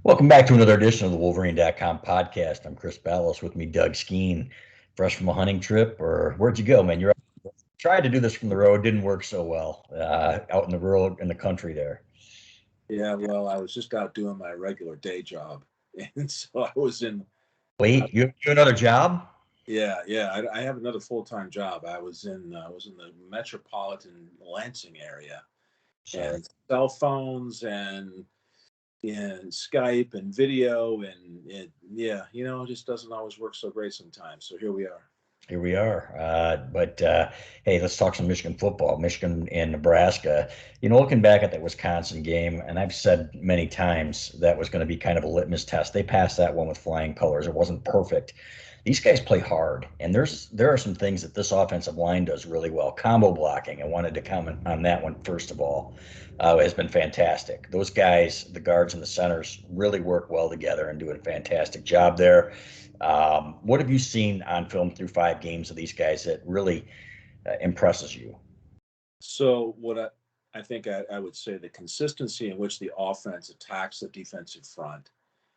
Welcome back to another edition of the Wolverine.com podcast. I'm Chris Balas. With me, Doug Skene, fresh from a hunting trip, or where'd you go, man? You're tried to do this from the road, didn't work so well. Out in the rural, in the country there. Yeah, well, I was just out doing my regular day job, and so I was in. Wait, you another job? Yeah. I have another full time job. I was in the metropolitan Lansing area, Sorry. and cell phones and Skype and video yeah, it just doesn't always work so great sometimes. So here we are. Here we are. But hey, let's talk some Michigan football. Michigan and Nebraska. Looking back at that Wisconsin game, and I've said many times that was going to be kind of a litmus test. They passed that one with flying colors. It wasn't perfect. These guys play hard, and there are some things that this offensive line does really well. Combo blocking. I wanted to comment on that one first of all. Has been fantastic. Those guys, the guards and the centers, really work well together and do a fantastic job there. What have you seen on film through 5 games of these guys that really impresses you? So I think I would say the consistency in which the offense attacks the defensive front,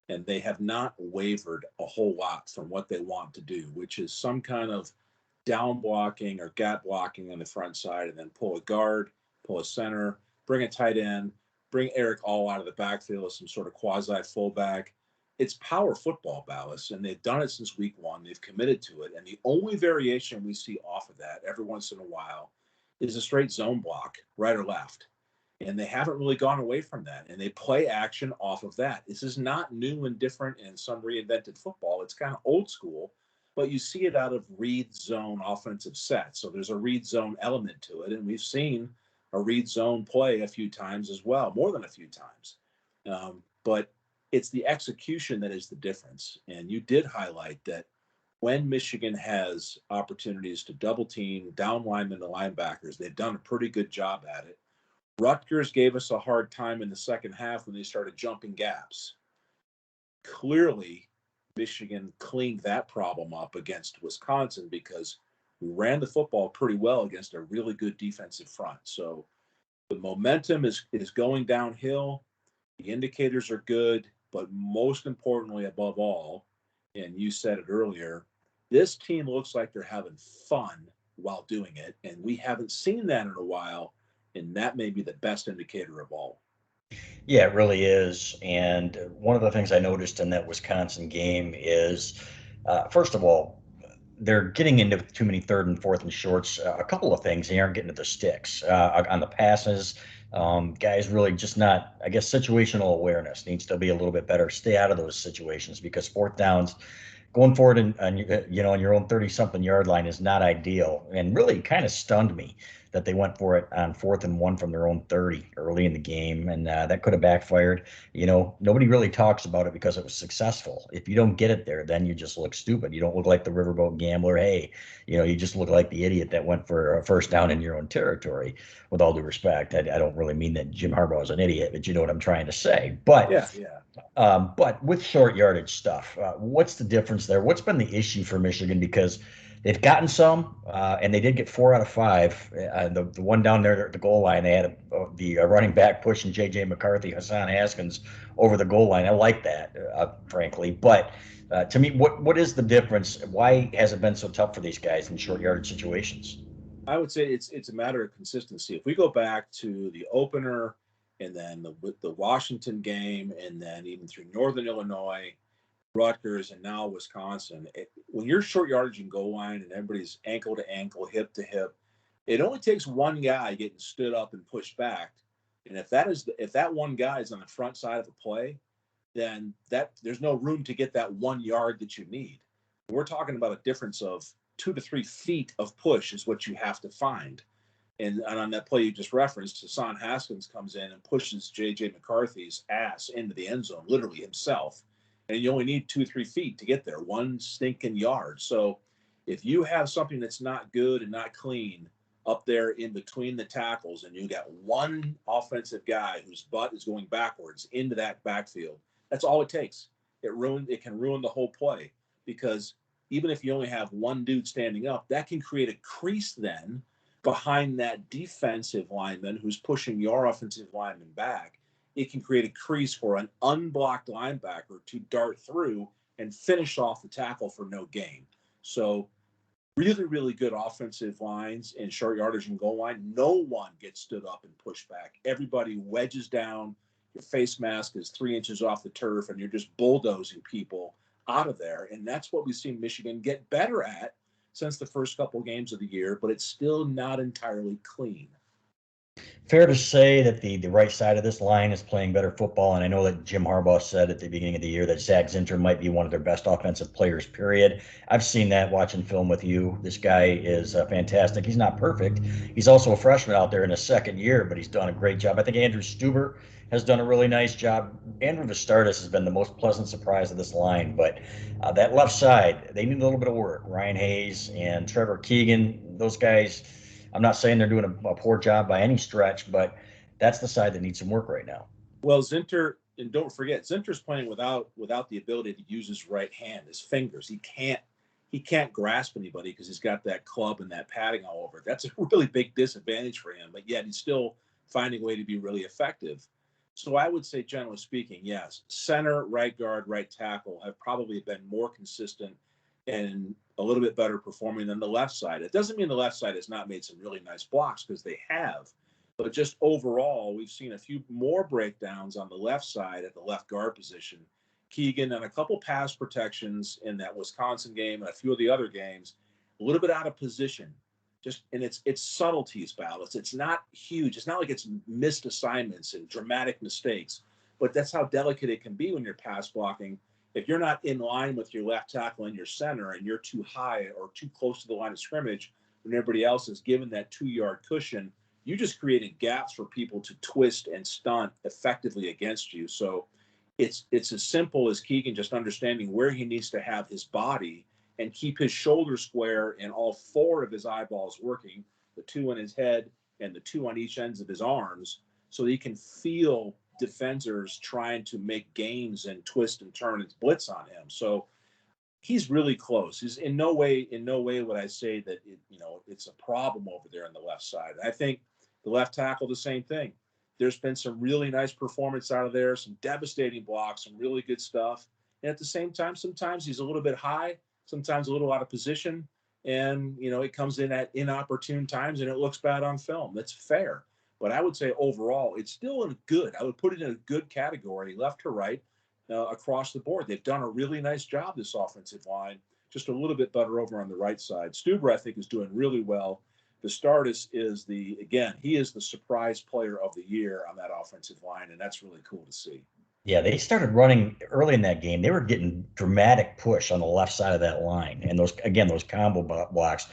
and they have not wavered a whole lot from what they want to do, which is some kind of down blocking or gap blocking on the front side, and then pull a guard, pull a center, bring a tight end, bring Eric all out of the backfield as some sort of quasi fullback. It's power football, Ballas, and they've done it since week one. They've committed to it, and the only variation we see off of that every once in a while is a straight zone block, right or left. And they haven't really gone away from that. And they play action off of that. This is not new and different in some reinvented football. It's kind of old school, but you see it out of read zone offensive sets. So there's a read zone element to it. And we've seen a read zone play a few times as well, more than a few times. But it's the execution that is the difference. And you did highlight that when Michigan has opportunities to double team down linemen and linebackers, they've done a pretty good job at it. Rutgers gave us a hard time in the second half when they started jumping gaps. Clearly, Michigan cleaned that problem up against Wisconsin because we ran the football pretty well against a really good defensive front. So the momentum is going downhill. The indicators are good, but most importantly, above all, and you said it earlier, this team looks like they're having fun while doing it, and we haven't seen that in a while, and that may be the best indicator of all. Yeah, it really is. And one of the things I noticed in that Wisconsin game is, first of all, they're getting into too many third and fourth and shorts. A couple of things, they aren't getting to the sticks on the passes. Guys really just not, I guess, situational awareness needs to be a little bit better. Stay out of those situations because fourth downs, going forward on your own 30 something yard line is not ideal, and really kind of stunned me that they went for it on 4th and 1 from their own 30 early in the game, and that could have backfired. Nobody really talks about it because it was successful. If you don't get it there, then you just look stupid. You don't look like the riverboat gambler. Hey, you just look like the idiot that went for a first down in your own territory. With all due respect, I don't really mean that Jim Harbaugh is an idiot, but you know what I'm trying to say. But Yeah. but with short yardage stuff, what's the difference there? What's been the issue for Michigan? Because they've gotten some, and they did get 4 out of 5. The one down there at the goal line, they had the running back pushing J.J. McCarthy, Hassan Haskins over the goal line. I like that, frankly. But to me, what is the difference? Why has it been so tough for these guys in short yardage situations? I would say it's a matter of consistency. If we go back to the opener and then the Washington game and then even through Northern Illinois, Rutgers, and now Wisconsin, when you're short yardage and goal line and everybody's ankle to ankle, hip to hip, it only takes one guy getting stood up and pushed back. And if that one guy is on the front side of a play, then that there's no room to get that 1 yard that you need. We're talking about a difference of 2 to 3 feet of push is what you have to find. And on that play you just referenced, Hassan Haskins comes in and pushes J.J. McCarthy's ass into the end zone, literally himself. And you only need 2 or 3 feet to get there, 1 stinking yard. So if you have something that's not good and not clean up there in between the tackles, and you got one offensive guy whose butt is going backwards into that backfield, that's all it takes. It can ruin the whole play because even if you only have one dude standing up, that can create a crease then behind that defensive lineman who's pushing your offensive lineman back. it can create a crease for an unblocked linebacker to dart through and finish off the tackle for no gain. So really, really good offensive lines in short yardage and goal line. No one gets stood up and pushed back. Everybody wedges down. Your face mask is 3 inches off the turf, and you're just bulldozing people out of there. And that's what we've seen Michigan get better at since the first couple games of the year, but it's still not entirely clean. Fair to say that the right side of this line is playing better football, and I know that Jim Harbaugh said at the beginning of the year that Zach Zinter might be one of their best offensive players, period. I've seen that watching film with you. This guy is fantastic. He's not perfect. He's also a freshman out there in his second year, but he's done a great job. I think Andrew Stuber has done a really nice job. Andrew Vistardis has been the most pleasant surprise of this line, but that left side, they need a little bit of work. Ryan Hayes and Trevor Keegan, those guys, I'm not saying they're doing a poor job by any stretch, but that's the side that needs some work right now. Well, Zinter, and don't forget, Zinter's playing without the ability to use his right hand, his fingers. He can't grasp anybody because he's got that club and that padding all over. That's a really big disadvantage for him, but yet he's still finding a way to be really effective. So I would say, generally speaking, yes, center, right guard, right tackle have probably been more consistent and a little bit better performing than the left side. It doesn't mean the left side has not made some really nice blocks, because they have. But just overall, we've seen a few more breakdowns on the left side at the left guard position. Keegan and a couple pass protections in that Wisconsin game and a few of the other games, a little bit out of position. And it's subtleties, Balas. It's not huge. It's not like it's missed assignments and dramatic mistakes, but that's how delicate it can be when you're pass blocking. If you're not in line with your left tackle and your center, and you're too high or too close to the line of scrimmage when everybody else is given that 2-yard cushion, you just created gaps for people to twist and stunt effectively against you. So it's as simple as Keegan just understanding where he needs to have his body and keep his shoulders square and all 4 of his eyeballs working, the 2 in his head and the 2 on each ends of his arms, so that he can feel defenders trying to make games and twist and turn and blitz on him. So he's really close. He's in no way would I say that it's a problem over there on the left side. I think the left tackle, the same thing. There's been some really nice performance out of there, some devastating blocks, some really good stuff. And at the same time, sometimes he's a little bit high, sometimes a little out of position. And, it comes in at inopportune times and it looks bad on film. That's fair. But I would say overall, it's still I would put it in a good category, left to right, across the board. They've done a really nice job, this offensive line, just a little bit better over on the right side. Stuber, I think, is doing really well. Vistardis is he is the surprise player of the year on that offensive line, and that's really cool to see. Yeah, they started running early in that game. They were getting dramatic push on the left side of that line, and those combo blocks.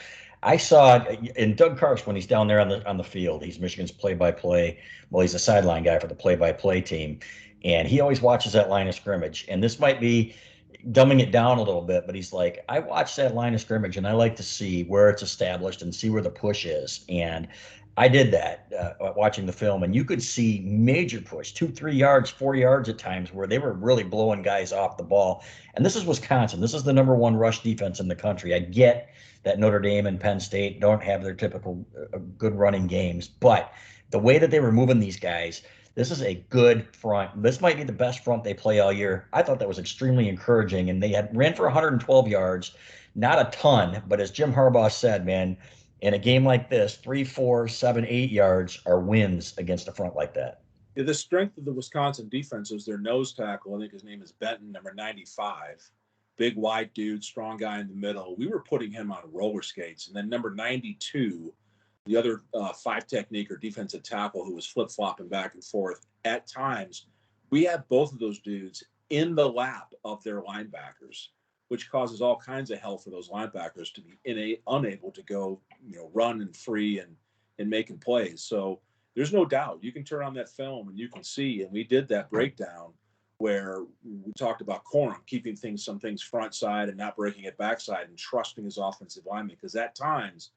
I saw it in Doug Karps when he's down there on the field. He's Michigan's play-by-play. Well, he's a sideline guy for the play-by-play team, and he always watches that line of scrimmage. And this might be dumbing it down a little bit, but he's like, I watch that line of scrimmage and I like to see where it's established and see where the push is. And I did that watching the film, and you could see major push, 2, 3 yards, 4 yards at times, where they were really blowing guys off the ball. And this is Wisconsin. This is the number 1 rush defense in the country. I get that Notre Dame and Penn State don't have their typical good running games, but the way that they were moving these guys, this is a good front. This might be the best front they play all year. I thought that was extremely encouraging, and they ran for 112 yards, not a ton, but as Jim Harbaugh said, man, in a game like this, 3, 4, 7, 8 yards are wins against a front like that. Yeah, the strength of the Wisconsin defense is their nose tackle. I think his name is Benton, number 95. Big, wide dude, strong guy in the middle. We were putting him on roller skates. And then number 92, the other 5 technique or defensive tackle, who was flip-flopping back and forth at times. We have both of those dudes in the lap of their linebackers, which causes all kinds of hell for those linebackers to be unable to go, run and free and making plays. So there's no doubt you can turn on that film and you can see, and we did that breakdown where we talked about Corum keeping some things front side and not breaking it backside and trusting his offensive lineman, because at times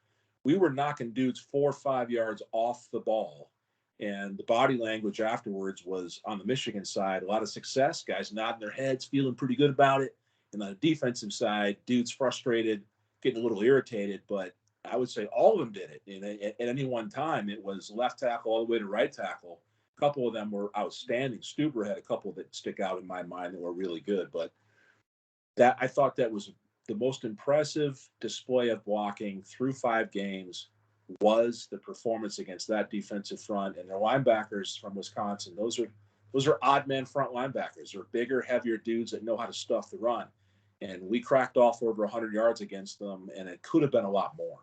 we were knocking dudes 4 or 5 yards off the ball. And the body language afterwards was, on the Michigan side, a lot of success, guys nodding their heads, feeling pretty good about it. And on the defensive side, dudes frustrated, getting a little irritated. But I would say all of them did it. And at any one time, it was left tackle all the way to right tackle A couple of them were outstanding. Stuber had a couple that stick out in my mind that were really good, but that I thought that was the most impressive display of blocking through 5 games was the performance against that defensive front and their linebackers from Wisconsin. Those are odd man front linebackers. They're bigger, heavier dudes that know how to stuff the run. And we cracked off over 100 yards against them, and it could have been a lot more.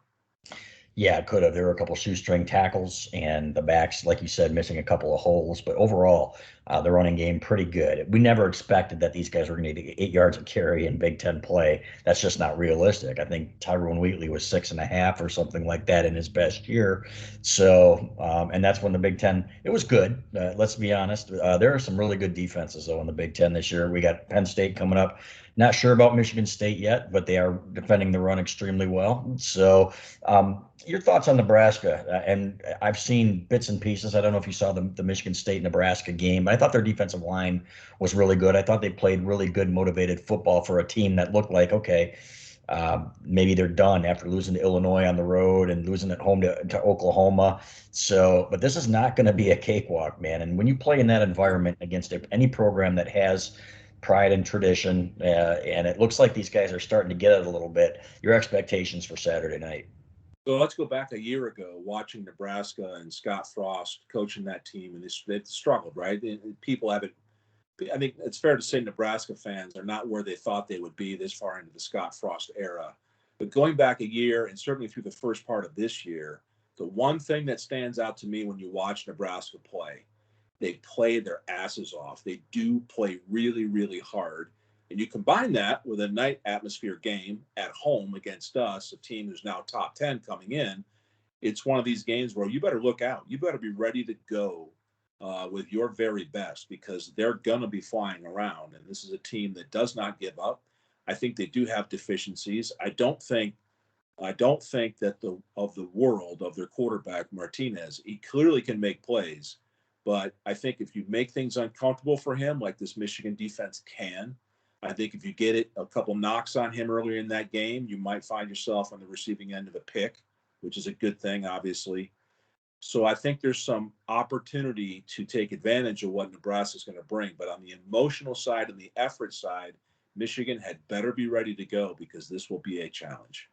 Yeah, it could have. There were a couple shoestring tackles, and the backs, like you said, missing a couple of holes. But overall, the running game pretty good. We never expected that these guys were going to get 8 yards of carry in Big Ten play. That's just not realistic. I think Tyrone Wheatley was 6.5 or something like that in his best year. So, and that's when the Big Ten, it was good. Let's be honest. There are some really good defenses, though, in the Big Ten this year. We got Penn State coming up. Not sure about Michigan State yet, but they are defending the run extremely well. So, your thoughts on Nebraska? And I've seen bits and pieces. I don't know if you saw the Michigan State Nebraska game, but I thought their defensive line was really good. I thought they played really good, motivated football for a team that looked like, okay, maybe they're done after losing to Illinois on the road and losing at home to Oklahoma. So, but this is not going to be a cakewalk, man. And when you play in that environment against any program that has pride and tradition, and it looks like these guys are starting to get it a little bit, your expectations for Saturday night? So let's go back a year ago, watching Nebraska and Scott Frost coaching that team, and they've struggled, right? And people haven't. I think it's fair to say Nebraska fans are not where they thought they would be this far into the Scott Frost era. But going back a year, and certainly through the first part of this year, the one thing that stands out to me when you watch Nebraska play, they play their asses off. They do play really, really hard. And you combine that with a night atmosphere game at home against us, a team who's now top 10 coming in. It's one of these games where you better look out. You better be ready to go with your very best because they're going to be flying around. And this is a team that does not give up. I think they do have deficiencies. I don't think that the world of their quarterback Martinez. He clearly can make plays, but I think if you make things uncomfortable for him, like this Michigan defense can, I think if you get it a couple knocks on him earlier in that game, you might find yourself on the receiving end of a pick, which is a good thing, obviously. So I think there's some opportunity to take advantage of what Nebraska is going to bring. But on the emotional side and the effort side, Michigan had better be ready to go because this will be a challenge.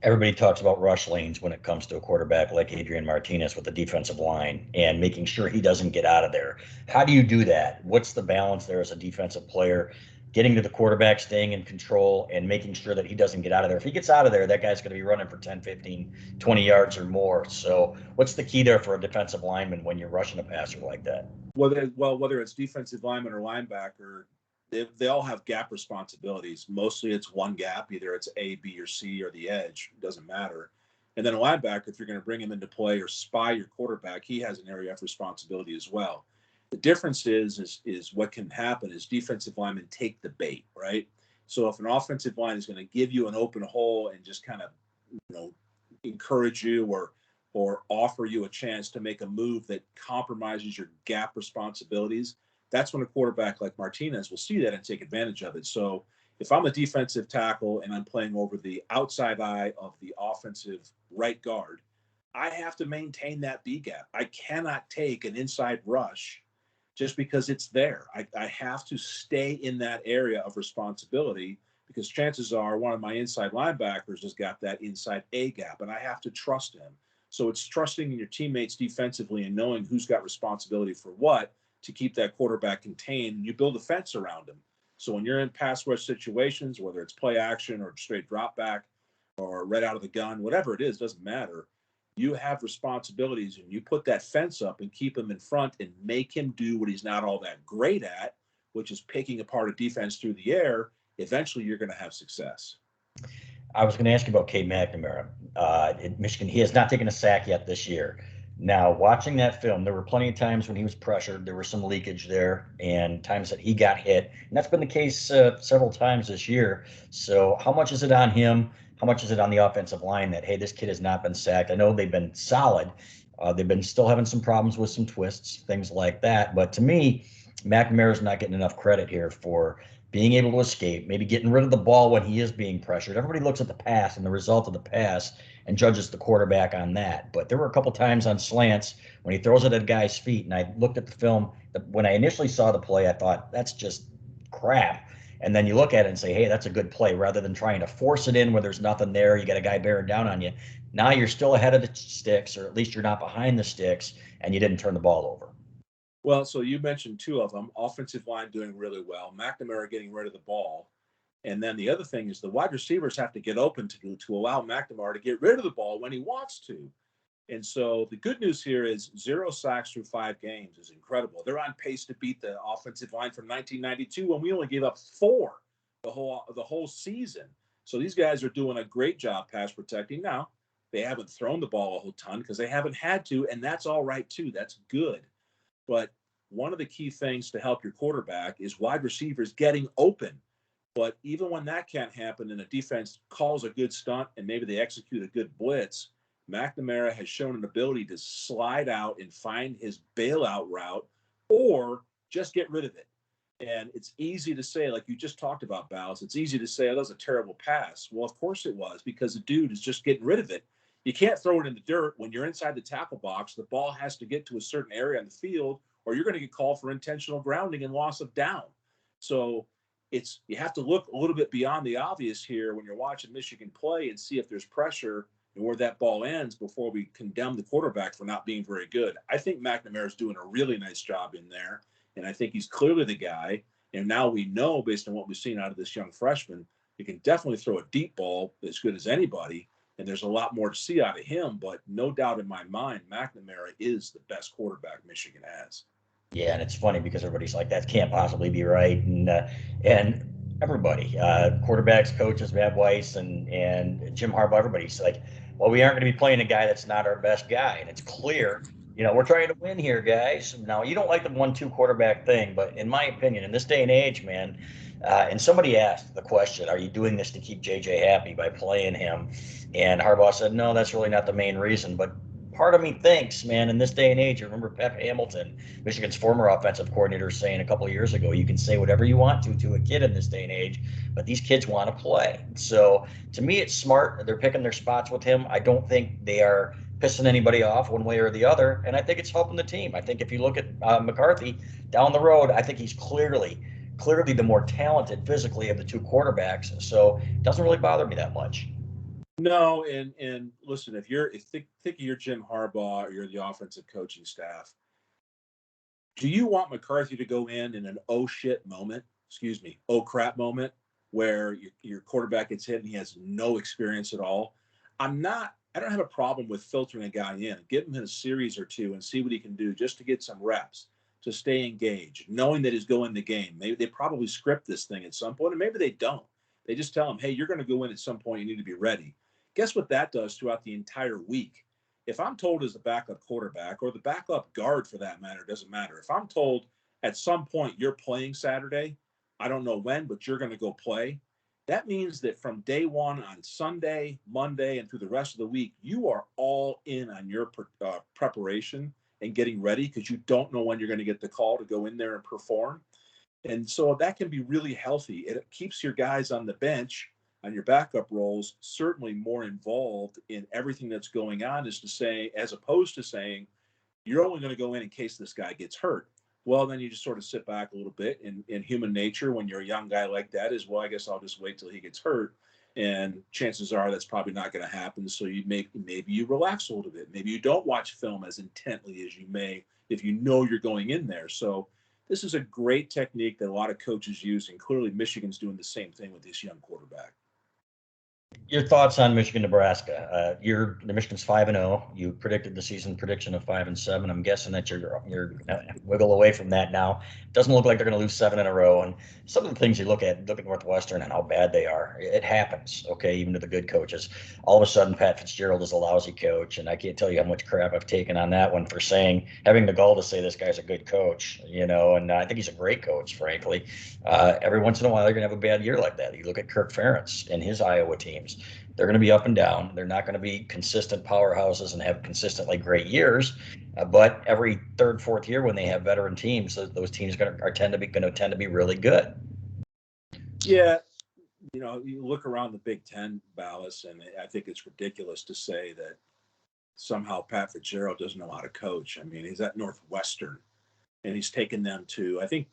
Everybody talks about rush lanes when it comes to a quarterback like Adrian Martinez with the defensive line and making sure he doesn't get out of there. How do you do that? What's the balance there as a defensive player? Getting to the quarterback, staying in control, and making sure that he doesn't get out of there. If he gets out of there, that guy's going to be running for 10, 15, 20 yards or more. So, what's the key there for a defensive lineman when you're rushing a passer like that? Whether it's defensive lineman or linebacker, they all have gap responsibilities. Mostly it's one gap, either it's A, B, or C, or the edge. It doesn't matter. And then a linebacker, if you're going to bring him into play or spy your quarterback, he has an area of responsibility as well. The difference is what can happen is defensive linemen take the bait, right? So if an offensive line is going to give you an open hole and just kind of, you know, encourage you or offer you a chance to make a move that compromises your gap responsibilities, that's when a quarterback like Martinez will see that and take advantage of it. So if I'm a defensive tackle and I'm playing over the outside eye of the offensive right guard, I have to maintain that B gap. I cannot take an inside rush just because it's there. I have to stay in that area of responsibility because chances are one of my inside linebackers has got that inside A gap and I have to trust him. So it's trusting in your teammates defensively and knowing who's got responsibility for what to keep that quarterback contained. You build a fence around him. So when you're in pass rush situations, whether it's play action or straight drop back or right out of the gun, whatever it is, doesn't matter. You have responsibilities and you put that fence up and keep him in front and make him do what he's not all that great at, which is picking apart a defense through the air. Eventually you're going to have success. I was going to ask you about Cade McNamara. In Michigan, he has not taken a sack yet this year. Now, watching that film, there were plenty of times when he was pressured. There was some leakage there, and times that he got hit. And that's been the case several times this year. So, how much is it on him? How much is it on the offensive line that, hey, this kid has not been sacked? I know they've been solid. They've been still having some problems with some twists, things like that. But to me, McNamara's not getting enough credit here for being able to escape, maybe getting rid of the ball when he is being pressured. Everybody looks at the pass and the result of the pass and judges the quarterback on that. But there were a couple times on slants when he throws it at a guy's feet, and I looked at the film. When I initially saw the play, I thought, that's just crap. And then you look at it and say, hey, that's a good play, rather than trying to force it in where there's nothing there. You got a guy bearing down on you. Now you're still ahead of the sticks, or at least you're not behind the sticks, and you didn't turn the ball over. Well, so you mentioned two of them. Offensive line doing really well. McNamara getting rid of the ball. And then the other thing is the wide receivers have to get open to allow McNamara to get rid of the ball when he wants to. And so the good news here is 0 sacks through 5 games is incredible. They're on pace to beat the offensive line from 1992 when we only gave up 4 the whole season. So these guys are doing a great job pass protecting. Now, they haven't thrown the ball a whole ton because they haven't had to, and that's all right too. That's good. But one of the key things to help your quarterback is wide receivers getting open. But even when that can't happen and the defense calls a good stunt and maybe they execute a good blitz, McNamara has shown an ability to slide out and find his bailout route or just get rid of it. And it's easy to say, like you just talked about, Balas, it's easy to say, oh, that was a terrible pass. Well, of course it was, because the dude is just getting rid of it. You can't throw it in the dirt when you're inside the tackle box. The ball has to get to a certain area on the field, or you're going to get called for intentional grounding and loss of down. So you have to look a little bit beyond the obvious here when you're watching Michigan play and see if there's pressure and where that ball ends before we condemn the quarterback for not being very good. I think McNamara is doing a really nice job in there, and I think he's clearly the guy. And now we know, based on what we've seen out of this young freshman, he can definitely throw a deep ball as good as anybody, and there's a lot more to see out of him. But no doubt in my mind, McNamara is the best quarterback Michigan has. Yeah, and it's funny because everybody's like, that can't possibly be right, and everybody, quarterbacks, coaches, Matt Weiss, and Jim Harbaugh, everybody's like, well, we aren't going to be playing a guy that's not our best guy, and it's clear. We're trying to win here, guys. Now, you don't like the 1-2 quarterback thing, but in my opinion, in this day and age, man, and somebody asked the question, are you doing this to keep JJ happy by playing him? And Harbaugh said, no, that's really not the main reason, but part of me thinks, man, in this day and age, I remember Pep Hamilton, Michigan's former offensive coordinator, saying a couple of years ago, you can say whatever you want to a kid in this day and age, but these kids want to play. So to me, it's smart. They're picking their spots with him. I don't think they are pissing anybody off one way or the other, and I think it's helping the team. I think if you look at McCarthy down the road, I think he's clearly the more talented physically of the two quarterbacks. So it doesn't really bother me that much. No, and listen, if think of your Jim Harbaugh or you're the offensive coaching staff, do you want McCarthy to go in an oh shit moment, excuse me, oh crap moment, where your quarterback gets hit and he has no experience at all? I don't have a problem with filtering a guy in, give him a series or two and see what he can do just to get some reps, to stay engaged, knowing that he's going the game. Maybe they probably script this thing at some point, and maybe they don't. They just tell him, hey, you're going to go in at some point. You need to be ready. Guess what that does throughout the entire week? If I'm told as the backup quarterback or the backup guard for that matter, doesn't matter. If I'm told at some point you're playing Saturday, I don't know when, but you're going to go play. That means that from day one on Sunday, Monday, and through the rest of the week, you are all in on your preparation and getting ready because you don't know when you're going to get the call to go in there and perform. And so that can be really healthy. It keeps your guys on the bench, on your backup roles, certainly more involved in everything that's going on, as opposed to saying, you're only going to go in case this guy gets hurt. Well, then you just sort of sit back a little bit. And human nature, when you're a young guy like that, is, well, I guess I'll just wait till he gets hurt. And chances are that's probably not going to happen. So maybe you relax a little bit. Maybe you don't watch film as intently as you may if you know you're going in there. So this is a great technique that a lot of coaches use, and clearly Michigan's doing the same thing with this young quarterback. Your thoughts on Michigan, Nebraska? The Michigan's 5-0. You predicted the season prediction of 5-7. I'm guessing that you're wiggle away from that now. Doesn't look like they're going to lose 7 in a row. And some of the things you look at Northwestern and how bad they are. It happens, okay, even to the good coaches. All of a sudden, Pat Fitzgerald is a lousy coach, and I can't tell you how much crap I've taken on that one for having the gall to say this guy's a good coach, and I think he's a great coach, frankly. Every once in a while, they're going to have a bad year like that. You look at Kirk Ferentz and his Iowa teams. They're going to be up and down. They're not going to be consistent powerhouses and have consistently great years. But every third, fourth year when they have veteran teams, those teams are going to tend to be really good. Yeah, you look around the Big Ten, Balas, and I think it's ridiculous to say that somehow Pat Fitzgerald doesn't know how to coach. I mean, he's at Northwestern, and he's taken them to, I think,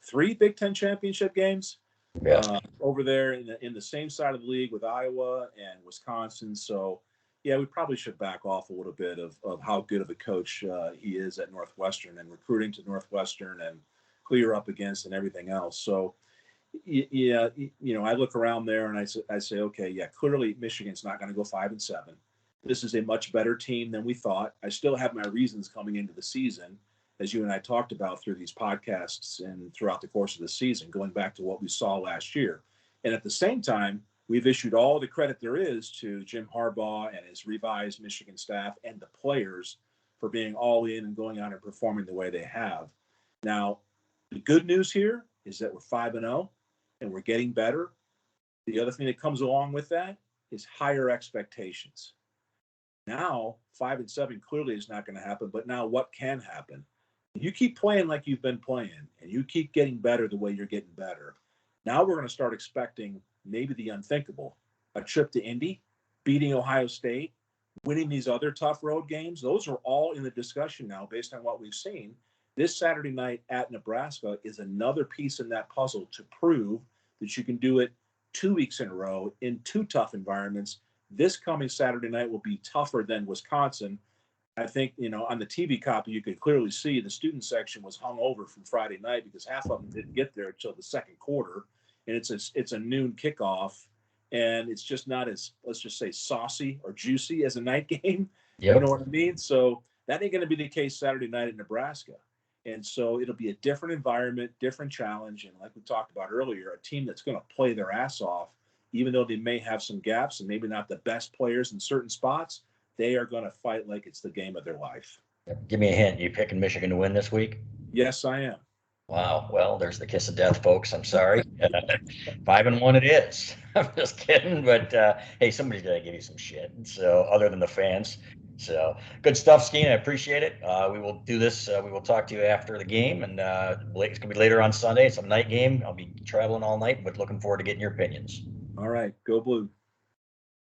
three Big Ten championship games Yes. over there in the same side of the league with Iowa and Wisconsin. So, yeah, we probably should back off a little bit of how good of a coach he is at Northwestern and recruiting to Northwestern and clear up against and everything else. So, yeah, I look around there and I say, okay, yeah, clearly Michigan's not going to go 5-7. This is a much better team than we thought. I still have my reasons coming into the season, as you and I talked about through these podcasts and throughout the course of the season, going back to what we saw last year. And at the same time, we've issued all the credit there is to Jim Harbaugh and his revised Michigan staff and the players for being all in and going out and performing the way they have. Now, the good news here is that we're 5-0 and we're getting better. The other thing that comes along with that is higher expectations. Now, 5-7 clearly is not going to happen, but now what can happen? You keep playing like you've been playing and you keep getting better the way you're getting better. Now we're going to start expecting maybe the unthinkable, a trip to Indy, beating Ohio State, winning these other tough road games. Those are all in the discussion now based on what we've seen. This Saturday night at Nebraska is another piece in that puzzle to prove that you can do it 2 weeks in a row in two tough environments. This coming Saturday night will be tougher than Wisconsin. I think, on the TV copy, you could clearly see the student section was hung over from Friday night because half of them didn't get there until the second quarter. And it's a noon kickoff. And it's just not as, let's just say, saucy or juicy as a night game. Yep. You know what I mean? So that ain't going to be the case Saturday night at Nebraska. And so it'll be a different environment, different challenge. And like we talked about earlier, a team that's going to play their ass off, even though they may have some gaps and maybe not the best players in certain spots, they are going to fight like it's the game of their life. Give me a hint. You picking Michigan to win this week? Yes, I am. Wow. Well, there's the kiss of death, folks. I'm sorry. 5-1 it is. I'm just kidding. But hey, somebody's got to give you some shit. So, other than the fans. So, good stuff, Skene. I appreciate it. We will do this. We will talk to you after the game. And it's going to be later on Sunday. It's a night game. I'll be traveling all night, but looking forward to getting your opinions. All right. Go Blue.